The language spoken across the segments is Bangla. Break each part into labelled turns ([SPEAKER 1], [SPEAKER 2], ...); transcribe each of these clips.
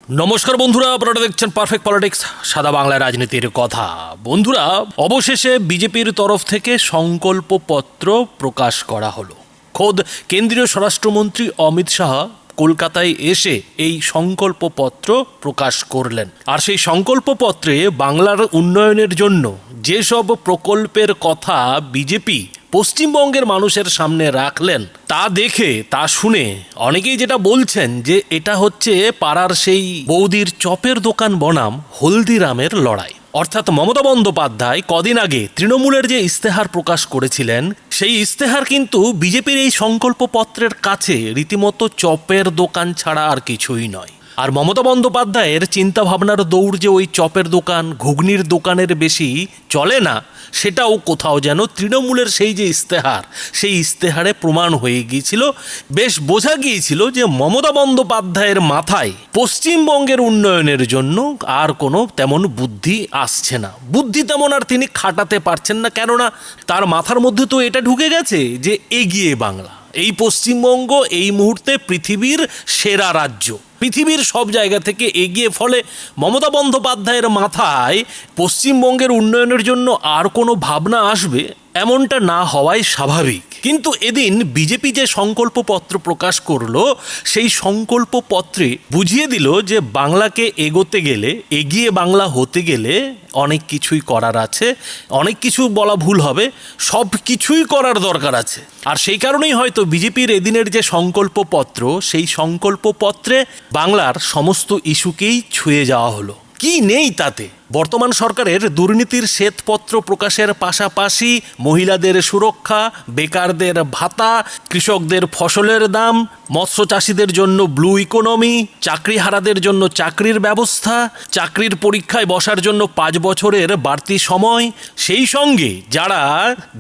[SPEAKER 1] নমস্কার বন্ধুরা, আপনারা দেখছেন পারফেক্ট পলিটিক্স, সাদা বাংলায় রাজনীতির কথা। বন্ধুরা, অবশেষে বিজেপির তরফ থেকে সংকল্পপত্র প্রকাশ করা হলো। খোদ কেন্দ্রীয় স্বরাষ্ট্রমন্ত্রী অমিত শাহ কলকাতায় এসে এই সংকল্পপত্র প্রকাশ করলেন। আর সেই সংকল্পপত্রে বাংলার উন্নয়নের জন্য যেসব প্রকল্পের কথা বিজেপি পশ্চিমবঙ্গের মানুষের সামনে রাখলেন, তা দেখে তা শুনে অনেকেই যেটা বলছেন যে এটা হচ্ছে পাড়ার সেই বৌদির চপের দোকান বনাম হলদিরামের লড়াই। অর্থাৎ মমতা বন্দ্যোপাধ্যায় কদিন আগে তৃণমূলের যে ইস্তেহার প্রকাশ করেছিলেন, সেই ইস্তেহার কিন্তু বিজেপির এই সংকল্পপত্রের কাছে রীতিমতো চপের দোকান ছাড়া আর কিছুই নয়। আর মমতা বন্দ্যোপাধ্যায়ের চিন্তাভাবনার দৌড় যে ওই চপের দোকান ঘুগনির দোকানের বেশি চলে না, সেটাও কোথাও যেন তৃণমূলের সেই যে ইস্তেহার, সেই ইস্তেহারে প্রমাণ হয়ে গিয়েছিল। বেশ বোঝা গিয়েছিল যে মমতা বন্দ্যোপাধ্যায়ের মাথায় পশ্চিমবঙ্গের উন্নয়নের জন্য আর কোনো তেমন বুদ্ধি আসছে না, বুদ্ধি তেমন আর তিনি খাটাতে পারছেন না। কেননা তার মাথার মধ্যে তো এটা ঢুকে গেছে যে এগিয়ে বাংলা, এই পশ্চিমবঙ্গ এই মুহূর্তে পৃথিবীর সেরা রাজ্য, পৃথিবীর সব জায়গা থেকে এগিয়ে। ফলে মমতা বন্দ্যোপাধ্যায়ের মাথায় পশ্চিমবঙ্গের উন্নয়নের জন্য আর কোনো ভাবনা আসবে এমনটা না হওয়াই স্বাভাবিক। কিন্তু এদিন বিজেপি যে সংকল্পপত্র প্রকাশ করলো, সেই সংকল্পপত্রে বুঝিয়ে দিল যে বাংলাকে এগোতে গেলে, এগিয়ে বাংলা হতে গেলে অনেক কিছুই করার আছে। অনেক কিছু বলা ভুল হবে, সব কিছুই করার দরকার আছে। আর সেই কারণেই হয়তো বিজেপির এদিনের যে সংকল্পপত্র, সেই সংকল্পপত্রে বাংলার সমস্ত ইস্যুকেই ছুঁয়ে যাওয়া হলো। কি নেই তাতে? বর্তমান সরকারের দুর্নীতির শ্বেতপত্র প্রকাশের পাশাপাশি মহিলাদের সুরক্ষা, বেকারদের ভাতা, কৃষকদের ফসলের দাম, মৎস্য চাষিদের জন্য ব্লু ইকোনমি, চাকরিহারাদের জন্য চাকরির ব্যবস্থা, চাকরির পরীক্ষায় বসার জন্য 5 বছরের বাড়তি সময়, সেই সঙ্গে যারা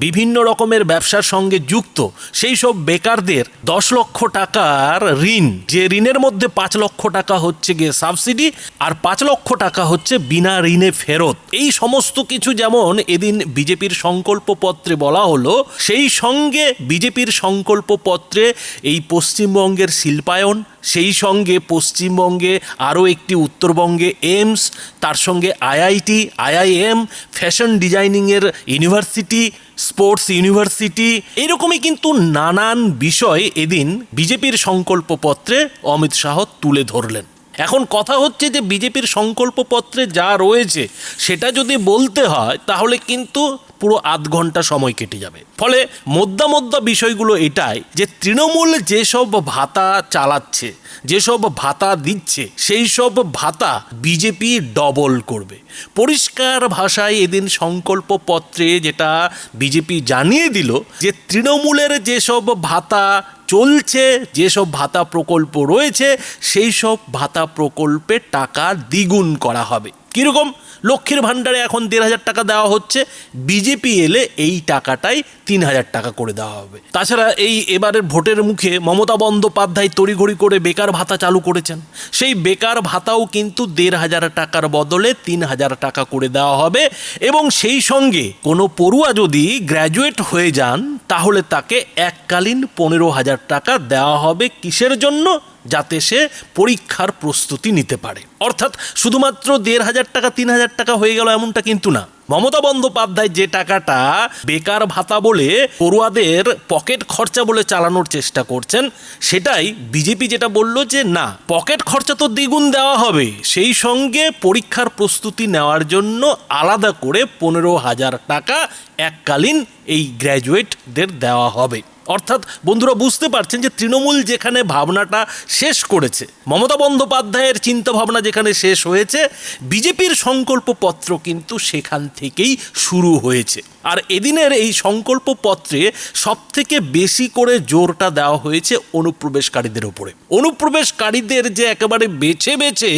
[SPEAKER 1] বিভিন্ন রকমের ব্যবসার সঙ্গে যুক্ত সেই সব বেকারদের 10 লক্ষ টাকার ঋণ, যে ঋণের মধ্যে 5 লক্ষ টাকা হচ্ছে গিয়ে সাবসিডি আর 5 লক্ষ টাকা হচ্ছে বিনা ঋণ ফেরত। এই সমস্ত কিছু যেমন এদিন বিজেপির সংকল্পপত্রে বলা হলো, সেই সঙ্গে বিজেপির সংকল্পপত্রে এই পশ্চিমবঙ্গের শিল্পায়ন, সেই সঙ্গে পশ্চিমবঙ্গে আরও একটি উত্তরবঙ্গে এইমস, তার সঙ্গে আইআইটি, আইআইএম, ফ্যাশন ডিজাইনিংয়ের ইউনিভার্সিটি, স্পোর্টস ইউনিভার্সিটি, এরকমই কিন্তু নানান বিষয় এদিন বিজেপির সংকল্পপত্রে অমিত শাহ তুলে ধরলেন। এখন কথা হচ্ছে যে বিজেপির সংকল্পপত্রে যা রয়েছে সেটা যদি বলতে হয় তাহলে কিন্তু পুরো আধ ঘন্টা সময় কেটে যাবে। ফলে মোদ্দা বিষয়গুলো এটাই যে তৃণমূল যেসব ভাতা চালাচ্ছে, যেসব ভাতা দিচ্ছে, সেই সব ভাতা বিজেপি ডবল করবে। পরিষ্কার ভাষায় এদিন সংকল্পপত্রে যেটা বিজেপি জানিয়ে দিল যে তৃণমূলের যেসব ভাতা চলছে, যেসব ভাতা প্রকল্প রয়েছে, সেই সব ভাতা প্রকল্পে টাকা দ্বিগুণ করা হবে। কীরকম? লক্ষ্মীর ভাণ্ডারে এখন 1,500 টাকা দেওয়া হচ্ছে, বিজেপি এলে এই টাকাটাই 3,000 টাকা করে দেওয়া হবে। তাছাড়া এই এবারের ভোটের মুখে মমতা বন্দ্যোপাধ্যায় তড়িঘড়ি করে বেকার ভাতা চালু করেছেন, সেই বেকার ভাতাও কিন্তু 1,500 টাকার বদলে 3,000 টাকা করে দেওয়া হবে। এবং সেই সঙ্গে কোনো পড়ুয়া যদি গ্র্যাজুয়েট হয়ে যান তাহলে তাকে এককালীন 15,000 টাকা দেওয়া হবে। কিসের জন্য? যাতে সে পরীক্ষার প্রস্তুতি নিতে পারে। অর্থাৎ শুধুমাত্র 1,500 টাকা 3,000 টাকা হয়ে গেল এমনটা কিন্তু না। মমতা বন্দ্যোপাধ্যায় যে টাকাটা বেকার ভাতা বলে, পড়ুয়াদের পকেট খরচা বলে চালানোর চেষ্টা করছেন, সেটাই বিজেপি যেটা বলল যে না, পকেট খরচা তো দ্বিগুণ দেওয়া হবে, সেই সঙ্গে পরীক্ষার প্রস্তুতি নেওয়ার জন্য আলাদা করে 15,000 টাকা এককালীন এই গ্র্যাজুয়েটদের দেওয়া হবে। অর্থাৎ বন্ধুরা বুঝতে পারছেন যে তৃণমূল যেখানে ভাবনাটা শেষ করেছে, মমতা বন্দ্যোপাধ্যায়ের চিন্তাভাবনা যেখানে শেষ হয়েছে, বিজেপির সংকল্পপত্র কিন্তু সেখান থেকেই শুরু হয়েছে। আর এদিনের এই সংকল্পপত্রে সবথেকে বেশি করে জোরটা দেওয়া হয়েছে অনুপ্রবেশকারীদের উপরে। অনুপ্রবেশকারীদের যে একেবারে বেছে বেছে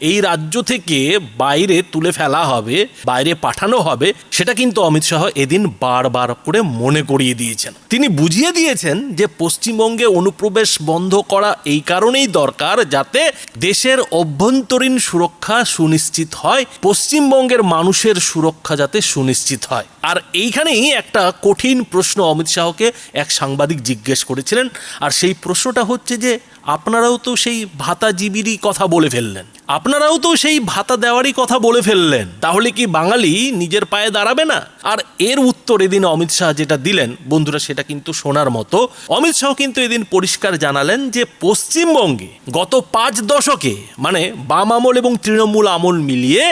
[SPEAKER 1] এই রাজ্য থেকে বাইরে তুলে ফেলা হবে, বাইরে পাঠানো হবে, সেটা কিন্তু অমিত শাহ এদিন বারবার করে মনে করিয়ে দিয়েছেন। তিনি বুঝিয়ে দিয়েছেন যে পশ্চিমবঙ্গে অনুপ্রবেশ বন্ধ করা এই কারণেই দরকার যাতে দেশের অভ্যন্তরীণ সুরক্ষা সুনিশ্চিত হয়, পশ্চিমবঙ্গের মানুষের সুরক্ষা যাতে সুনিশ্চিত হয়। আর এইখানেই একটা কঠিন প্রশ্ন অমিত শাহকে এক সাংবাদিক জিজ্ঞেস করেছিলেন। আর সেই প্রশ্নটা হচ্ছে যে আপনারাও তো সেই ভাতাজীবীরই কথা বলে ফেললেন, আপনারাও তো সেই ভাতা দেওয়ারই কথা বলে ফেললেন, তাহলে কি বাঙালি নিজের পায়ে দাঁড়াবে না? আর এর উত্তর এদিন অমিত শাহ যেটা দিলেন বন্ধুরা, সেটা কিন্তু শোনার মতো। অমিত শাহ কিন্তু এদিন পরিষ্কার জানালেন যে পশ্চিমবঙ্গে গত 5 দশকে মানে বাম আমল এবং তৃণমূল আমল মিলিয়ে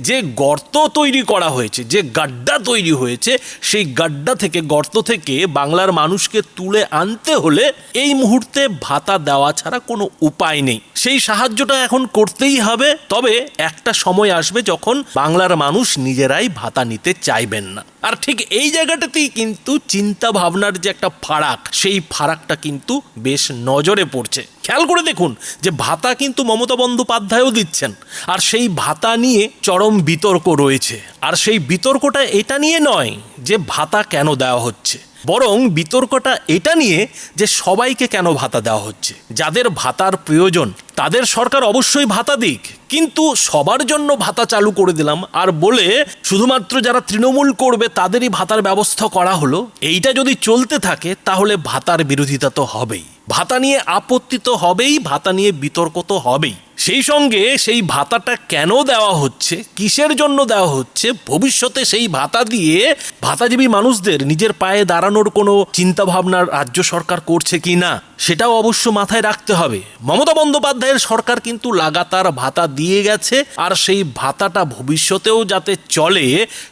[SPEAKER 1] যে গর্ত তৈরি করা হয়েছে, যে গাড্ডা তৈরি হয়েছে, সেই গাড্ডা থেকে, গর্ত থেকে বাংলার মানুষকে তুলে আনতে হলে এই মুহূর্তে ভাতা দেওয়া ছাড়া কোনো উপায় নেই। সেই সাহায্যটা এখন করতেই হবে। তবে একটা সময় আসবে যখন বাংলার মানুষ নিজেরাই ভাতা নিতে চাইবেন না। আর ঠিক এই জায়গাটাতেই কিন্তু চিন্তা ভাবনার যে একটা ফারাক, সেই ফারাকটা কিন্তু বেশ নজরে পড়ছে। খেয়াল করে দেখুন যে ভাতা কিন্তু মমতা বন্দ্যোপাধ্যায়ও দিচ্ছেন, আর সেই ভাতা নিয়ে চরম বিতর্ক রয়েছে। আর সেই বিতর্কটা এটা নিয়ে নয় যে ভাতা কেন দেওয়া হচ্ছে, বরং বিতর্কটা এটা নিয়ে যে সবাইকে কেন ভাতা দেওয়া হচ্ছে। যাদের ভাতার প্রয়োজন তাদের সরকার অবশ্যই ভাতা দিক, কিন্তু সবার জন্য ভাতা চালু করে দিলাম আর বলে শুধুমাত্র যারা তৃণমূল করবে তাদেরই ভাতার ব্যবস্থা করা হলো। এইটা যদি চলতে থাকে তাহলে ভাতার বিরোধিতা তো হবেই, ভাতা নিয়ে আপত্তি তো হবেই, ভাতা নিয়ে বিতর্ক তো হবেই। সেই সঙ্গে সেই ভাতাটা কেন দেওয়া হচ্ছে, কিসের জন্য দেওয়া হচ্ছে, ভবিষ্যতে সেই ভাতা দিয়ে ভাতাজীবী মানুষদের নিজের পায়ে দাঁড়ানোর কোনো চিন্তাভাবনা রাজ্য সরকার করছে কি না, সেটাও অবশ্য মাথায় রাখতে হবে। মমতা বন্দ্যোপাধ্যায়ের সরকার কিন্তু লাগাতার ভাতা দিয়ে গেছে, আর সেই ভাতাটা ভবিষ্যতেও যাতে চলে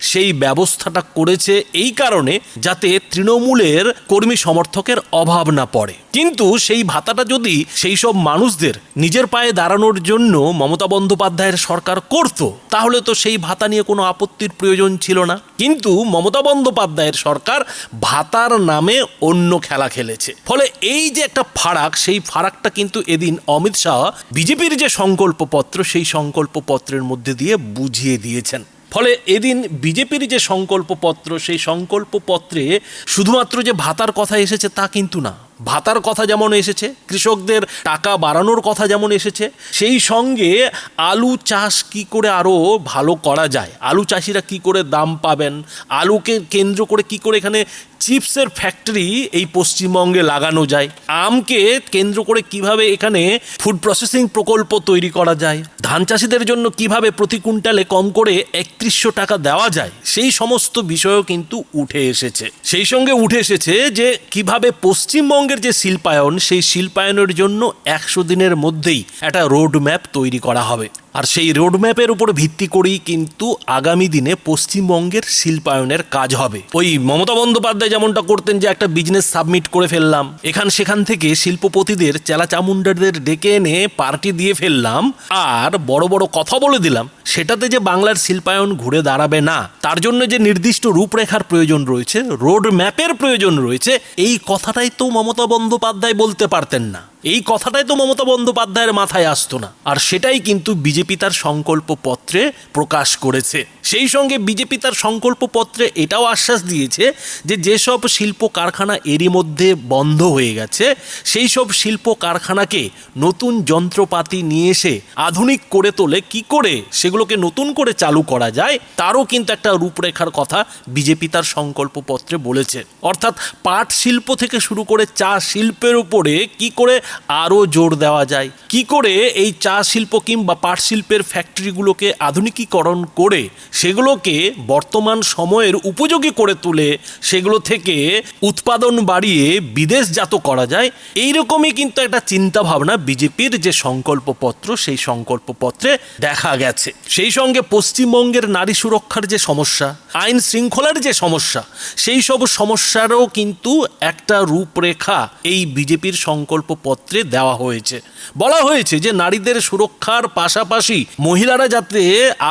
[SPEAKER 1] সেই ব্যবস্থাটা করেছে এই কারণে যাতে তৃণমূলের কর্মী সমর্থকের অভাব না পড়ে। কিন্তু সেই ভাতাটা যদি সেই সব মানুষদের নিজের পায়ে দাঁড়ানোর জন্য মমতা বন্দ্যোপাধ্যায়ের সরকার করত, তাহলে তো সেই ভাতা নিয়ে কোনো আপত্তির প্রয়োজন ছিল না। কিন্তু মমতা বন্দ্যোপাধ্যায়ের সরকার ভাতার নামে অন্য খেলা খেলেছে। ফলে এই যে একটা ফারাক, সেই ফারাকটা কিন্তু এদিন অমিত শাহ বিজেপির যে সংকল্পপত্র, সেই সংকল্পপত্রের মধ্যে দিয়ে বুঝিয়ে দিয়েছেন। ফলে এদিন বিজেপির যে সংকল্পপত্র, সেই সংকল্পপত্রে শুধুমাত্র যে ভাতার কথা এসেছে তা কিন্তু না। ভাতার কথা যেমন এসেছে, কৃষকদের টাকা বাড়ানোর কথা যেমন এসেছে, সেই সঙ্গে আলু চাষ কি করে আরও ভালো করা যায়, আলু চাষিরা কি করে দাম পাবেন, আলুকে কেন্দ্র করে কি করে এখানে চিপসের ফ্যাক্টরি এই পশ্চিমবঙ্গে লাগানো যায়, আমকে কেন্দ্র করে কিভাবে এখানে ফুড প্রসেসিং প্রকল্প তৈরি করা যায়, ধান চাষিদের জন্য কিভাবে প্রতি কুইন্টালে কম করে 3100 টাকা দেওয়া যায়, সেই সমস্ত বিষয়ও কিন্তু উঠে এসেছে। সেই সঙ্গে উঠে এসেছে যে কিভাবে পশ্চিমবঙ্গের যে শিল্পায়ন, সেই শিল্পায়নের জন্য 100 দিনের মধ্যেই একটা রোড ম্যাপ তৈরি করা হবে। আর সেই রোডম্যাপের উপর ভিত্তি করেই কিন্তু আগামী দিনে পশ্চিমবঙ্গের শিল্পায়নের কাজ হবে। ওই মমতা বন্দ্যোপাধ্যায় যেমনটা করতেন যে একটা বিজনেস সাবমিট করে ফেললাম, সেখান থেকে শিল্পপতিদের চেলা চামুন্ডাদের ডেকে এনে পার্টি দিয়ে ফেললাম আর বড় বড় কথা বলে দিলাম, সেটাতে যে বাংলার শিল্পায়ন ঘুরে দাঁড়াবে না, তার জন্য যে নির্দিষ্ট রূপরেখার প্রয়োজন রয়েছে, রোড ম্যাপের প্রয়োজন রয়েছে, এই কথাটাই তো মমতা বন্দ্যোপাধ্যায় বলতে পারতেন না, এই কথাটাই তো মমতা বন্দ্যোপাধ্যায়ের মাথায় আসতো না। আর সেটাই কিন্তু বিজেপি তার সংকল্পপত্রে প্রকাশ করেছে। সেই সঙ্গে বিজেপি তার সংকল্পপত্রে এটাও আশ্বাস দিয়েছে যে যেসব শিল্প কারখানা এরই মধ্যে বন্ধ হয়ে গেছে, সেই সব শিল্প কারখানাকে নতুন যন্ত্রপাতি নিয়ে এসে আধুনিক করে তোলে কি করে সেগুলোকে নতুন করে চালু করা যায়, তারও কিন্তু একটা রূপরেখার কথা বিজেপি তার সংকল্পপত্রে বলেছে। অর্থাৎ পাট শিল্প থেকে শুরু করে চা শিল্পের উপরে কি করে আরও জোর দেওয়া যায়, কি করে এই চা শিল্প কিংবা পাট শিল্পের ফ্যাক্টরিগুলোকে আধুনিকীকরণ করে সেগুলোকে বর্তমান সময়ের উপযোগী করে তুলে সেগুলো থেকে উৎপাদন বাড়িয়ে বিদেশজাত করা যায়, এইরকমই কিন্তু একটা চিন্তাভাবনা বিজেপির যে সংকল্পপত্র, সেই সংকল্পপত্রে দেখা গেছে। সেই সঙ্গে পশ্চিমবঙ্গের নারী সুরক্ষার যে সমস্যা, আইন শৃঙ্খলার যে সমস্যা, সেই সব সমস্যারও কিন্তু একটা রূপরেখা এই বিজেপির সংকল্পপত্রে দেওয়া হয়েছে। বলা হয়েছে যে নারীদের সুরক্ষার পাশাপাশি মহিলারা যাতে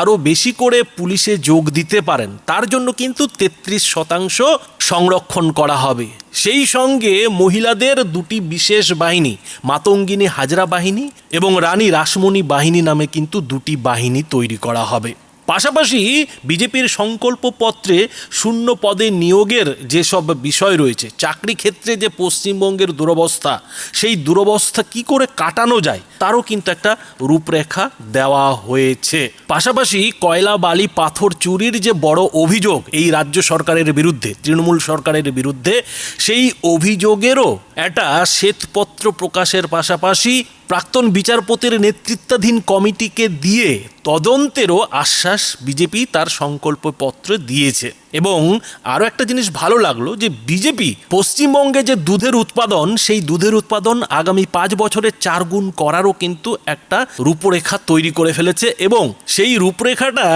[SPEAKER 1] আরও বেশি করে পুলিশে যোগ দিতে পারেন, তার জন্য কিন্তু 33% সংরক্ষণ করা হবে। সেই সঙ্গে মহিলাদের 2টি বিশেষ বাহিনী, মাতঙ্গিনী হাজরা বাহিনী এবং রানী রাসমণি বাহিনী নামে কিন্তু 2টি বাহিনী তৈরি করা হবে। পাশাপাশি বিজেপির সংকল্পপত্রে শূন্য পদে নিয়োগের যেসব বিষয় রয়েছে, চাকরি ক্ষেত্রে যে পশ্চিমবঙ্গের দুরবস্থা, সেই দুরবস্থা কি করে কাটানো যায় তারও কিন্তু একটা রূপরেখা দেওয়া হয়েছে। পাশাপাশি কয়লা বালি পাথর চুরির যে বড় অভিযোগ এই রাজ্য সরকারের বিরুদ্ধে, তৃণমূল সরকারের বিরুদ্ধে, সেই অভিযোগেরও একটা শ্বেতপত্র প্রকাশের পাশাপাশি প্রাক্তন বিচারপতির নেতৃত্বাধীন কমিটিকে দিয়ে তদন্তেরও আশ্বাস বিজেপি তার সংকল্পপত্রে দিয়েছে। এবং আরও একটা জিনিস ভালো লাগলো যে বিজেপি পশ্চিমবঙ্গে যে দুধের উৎপাদন, সেই দুধের উৎপাদন আগামী 5 বছরে 4 গুণ করারও কিন্তু একটা রূপরেখা তৈরি করে ফেলেছে। এবং সেই রূপরেখাটা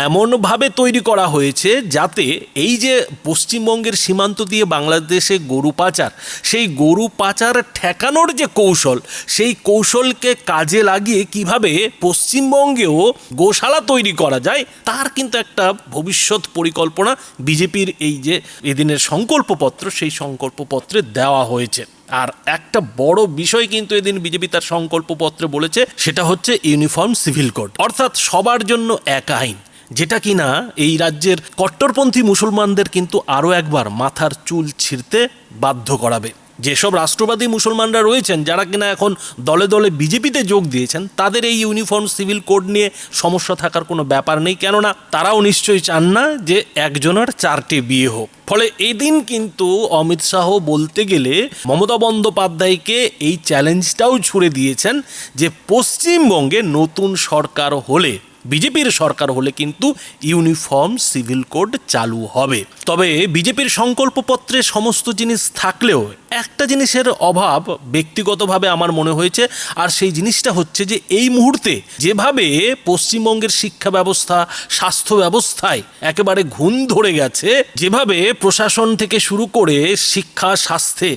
[SPEAKER 1] এমনভাবে তৈরি করা হয়েছে যাতে এই যে পশ্চিমবঙ্গের সীমান্ত দিয়ে বাংলাদেশে গরু পাচার, সেই গরু পাচার ঠেকানোর যে কৌশল, সেই কৌশলকে কাজে লাগিয়ে কিভাবে পশ্চিমবঙ্গেও গোশালা তৈরি করা যায় তার কিন্তু একটা ভবিষ্যৎ পরিকল্পনা বিজেপির এই যে এদিনের সংকল্পপত্র, সেই সংকল্পপত্রে দেওয়া হয়েছে। আর একটা বড় বিষয় কিন্তু এদিন বিজেপি তার সংকল্পপত্রে বলেছে, সেটা হচ্ছে ইউনিফর্ম সিভিল কোড, অর্থাৎ সবার জন্য এক আইন, যেটা কিনা এই রাজ্যের কট্টরপন্থী মুসলমানদের কিন্তু আরও একবার মাথার চুল ছিঁড়তে বাধ্য করাবে। যেসব রাষ্ট্রবাদী মুসলমানরা রয়েছেন, যারা কিনা এখন দলে দলে বিজেপিতে যোগ দিয়েছেন, তাদের এই ইউনিফর্ম সিভিল কোড নিয়ে সমস্যা থাকার কোনো ব্যাপার নেই, কেননা তারাও নিশ্চয়ই চান না যে একজনের 4টে বিয়ে হোক। ফলে এদিন কিন্তু অমিত শাহ বলতে গেলে মমতা বন্দ্যোপাধ্যায়কে এই চ্যালেঞ্জটাও ছুড়ে দিয়েছেন যে পশ্চিমবঙ্গে নতুন সরকার হলে, বিজেপির সরকার হলে কিন্তু ইউনিফর্ম সিভিল কোড চালু হবে। তবে বিজেপির সংকল্পপত্রে সমস্ত জিনিস থাকলেও একটা জিনিসের অভাব ব্যক্তিগতভাবে আমার মনে হয়েছে, আর সেই জিনিসটা হচ্ছে যে এই মুহূর্তে যেভাবে পশ্চিমবঙ্গের শিক্ষা ব্যবস্থা, স্বাস্থ্য ব্যবস্থায় একেবারে ঘুণ ধরে গেছে, যেভাবে প্রশাসন থেকে শুরু করে শিক্ষা স্বাস্থ্যে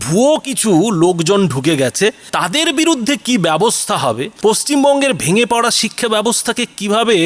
[SPEAKER 1] ভুয়ো কিছু লোকজন ঢুকে গেছে, তাদের বিরুদ্ধে কি ব্যবস্থা হবে, পশ্চিমবঙ্গের ভেঙে পড়া শিক্ষা ব্যবস্থাকে কিভাবে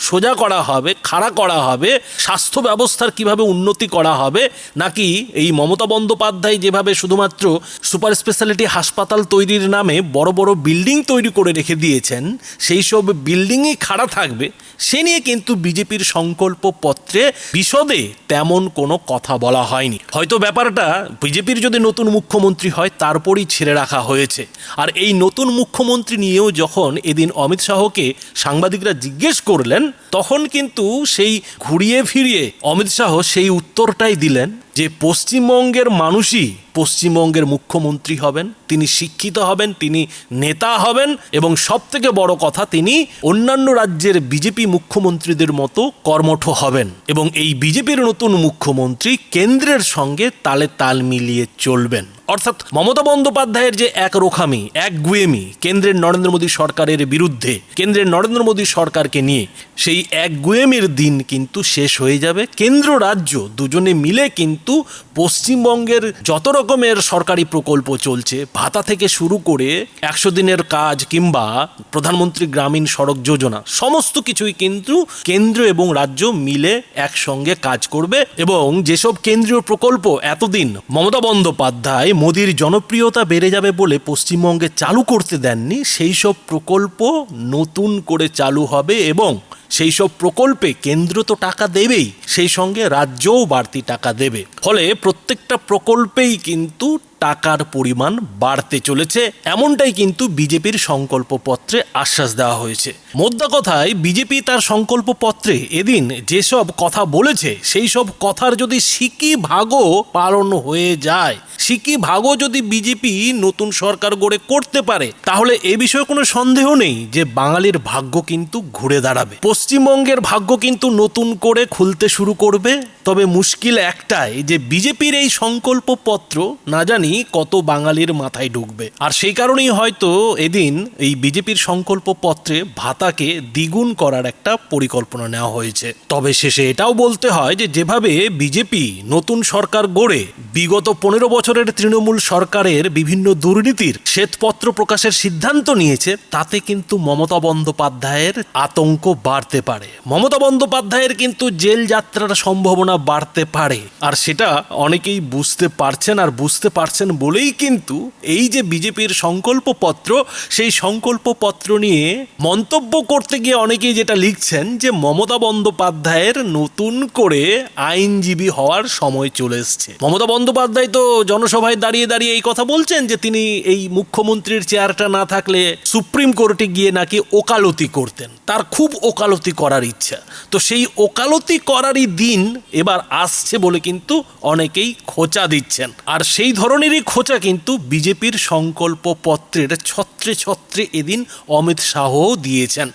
[SPEAKER 1] সোজা করা হবে, খাড়া করা হবে, স্বাস্থ্য ব্যবস্থার কিভাবে উন্নতি করা হবে, নাকি এই মমতা বন্দ্যোপাধ্যায় যেভাবে শুধুমাত্র সুপার স্পেশালিটি হাসপাতাল তৈরির নামে বড় বড় বিল্ডিং তৈরি করে রেখে দিয়েছেন, সেই সব বিল্ডিংই খাড়া থাকবে, সে নিয়ে কিন্তু বিজেপির সংকল্পপত্রে বিশদে তেমন কোনো কথা বলা হয়নি। হয়তো ব্যাপারটা বিজেপির যদি নতুন মুখ্যমন্ত্রী হয় তারপরই ছেড়ে রাখা হয়েছে। আর এই নতুন মুখ্যমন্ত্রী নিয়েও যখন এদিন অমিত শাহকে সাংবাদিকরা জিজ্ঞেস করলেন, তখন কিন্তু সেই ঘুরিয়ে ফিরিয়ে অমিত শাহ সেই উত্তরটাই দিলেন যে পশ্চিমবঙ্গের মানুষই পশ্চিমবঙ্গের মুখ্যমন্ত্রী হবেন, তিনি শিক্ষিত হবেন, তিনি নেতা হবেন, এবং সবথেকে বড় কথা, তিনি অন্যান্য রাজ্যের বিজেপি মুখ্যমন্ত্রীদের মতো কর্মঠ হবেন। এবং এই বিজেপির নতুন মুখ্যমন্ত্রী কেন্দ্রের সঙ্গে তালে তাল মিলিয়ে চলবেন। অর্থাৎ মমতা বন্দ্যোপাধ্যায়ের যে একরোখামি, একগুয়েমি কেন্দ্রের নরেন্দ্র মোদী সরকারের বিরুদ্ধে, কেন্দ্রের নরেন্দ্র মোদী সরকারকে নিয়ে, সেই একগুয়েমির দিন কিন্তু শেষ হয়ে যাবে। কেন্দ্র রাজ্য দুজনে মিলে কিন্তু পশ্চিমবঙ্গের যত রকমের সরকারি প্রকল্প চলছে, ভাতা থেকে শুরু করে 100 দিনের কাজ কিংবা প্রধানমন্ত্রী গ্রামীণ সড়ক যোজনা, সমস্ত কিছুই কিন্তু কেন্দ্র এবং রাজ্য মিলে একসঙ্গে কাজ করবে। এবং যেসব কেন্দ্রীয় প্রকল্প এতদিন মমতা বন্দ্যোপাধ্যায় মোদির জনপ্রিয়তা বেড়ে যাবে বলে পশ্চিমবঙ্গে চালু করতে দেননি, সেই সব প্রকল্প নতুন করে চালু হবে। এবং সেই সব প্রকল্পে কেন্দ্র তো টাকা দেবেই, সেই সঙ্গে রাজ্যও বাড়তি টাকা দেবে। ফলে প্রত্যেকটা প্রকল্পেই কিন্তু টাকার পরিমাণ বাড়তে চলেছে, এমনটাই কিন্তু বিজেপির সংকল্পপত্রে আশ্বাস দেওয়া হয়েছে। মোদ্দা কথায় বিজেপি তার সংকল্পপত্রে এদিন যেসব কথা বলেছে, সেই সব কথার যদি সিকি ভাগও পালন হয়ে যায়, সিকি ভাগও যদি বিজেপি নতুন সরকার গড়ে করতে পারে, তাহলে এ বিষয়ে কোনো সন্দেহ নেই যে বাঙালির ভাগ্য কিন্তু ঘুরে দাঁড়াবে, পশ্চিমবঙ্গের ভাগ্য কিন্তু নতুন করে খুলতে শুরু করবে। তবে মুশকিল একটাই যে বিজেপির এই সংকল্পপত্র না জানি কত বাঙালির মাথায় ঢুকবে। আর সেই কারণেই হয়তো এদিন এই বিজেপির সংকল্পপত্রে ভাতাকে দ্বিগুণ করার একটা পরিকল্পনা নেওয়া হয়েছে। তবে শেষে এটাও বলতে হয় যে যেভাবে বিজেপি নতুন সরকার গড়ে বিগত 15 বছরের তৃণমূল সরকারের বিভিন্ন দুর্নীতির শ্বেতপত্র প্রকাশের সিদ্ধান্ত নিয়েছে, তাতে কিন্তু মমতা বন্দ্যোপাধ্যায়ের আতঙ্ক বাড়তে পারে। মমতা বন্দ্যোপাধ্যায়ের কিন্তু জেল যাত্রার সম্ভাবনা বাড়তে পারে। আর সেটা অনেকেই বুঝতে পারছেন, আর বুঝতে পারছেন বলেই কিন্তু এই যে বিজেপির সংকল্পপত্র, সেই সংকল্পপত্র নিয়ে মন্তব্য করতে গিয়ে অনেকেই যেটা লিখছেন যে মমতা বন্দ্যোপাধ্যায়ের নতুন করে আইনজীবী হওয়ার সময় চলে এসছে। মমতা বন্দ্যোপাধ্যায় তো জনসভায় দাঁড়িয়ে দাঁড়িয়ে এই কথা বলছেন যে তিনি এই মুখ্যমন্ত্রীর চেয়ারটা না থাকলে সুপ্রিম কোর্টে গিয়ে নাকি ওকালতি করতেন, তার খুব ওকালতি করার ইচ্ছা। তো সেই ওকালতি করারই দিন এবার আসছে বলে কিন্তু অনেকেই খোঁচা দিচ্ছেন। আর সেই ধরনেরই খোঁচা কিন্তু বিজেপির সংকল্প পত্রের ছত্রে ছত্রে এদিন অমিত শাহও দিয়েছেন।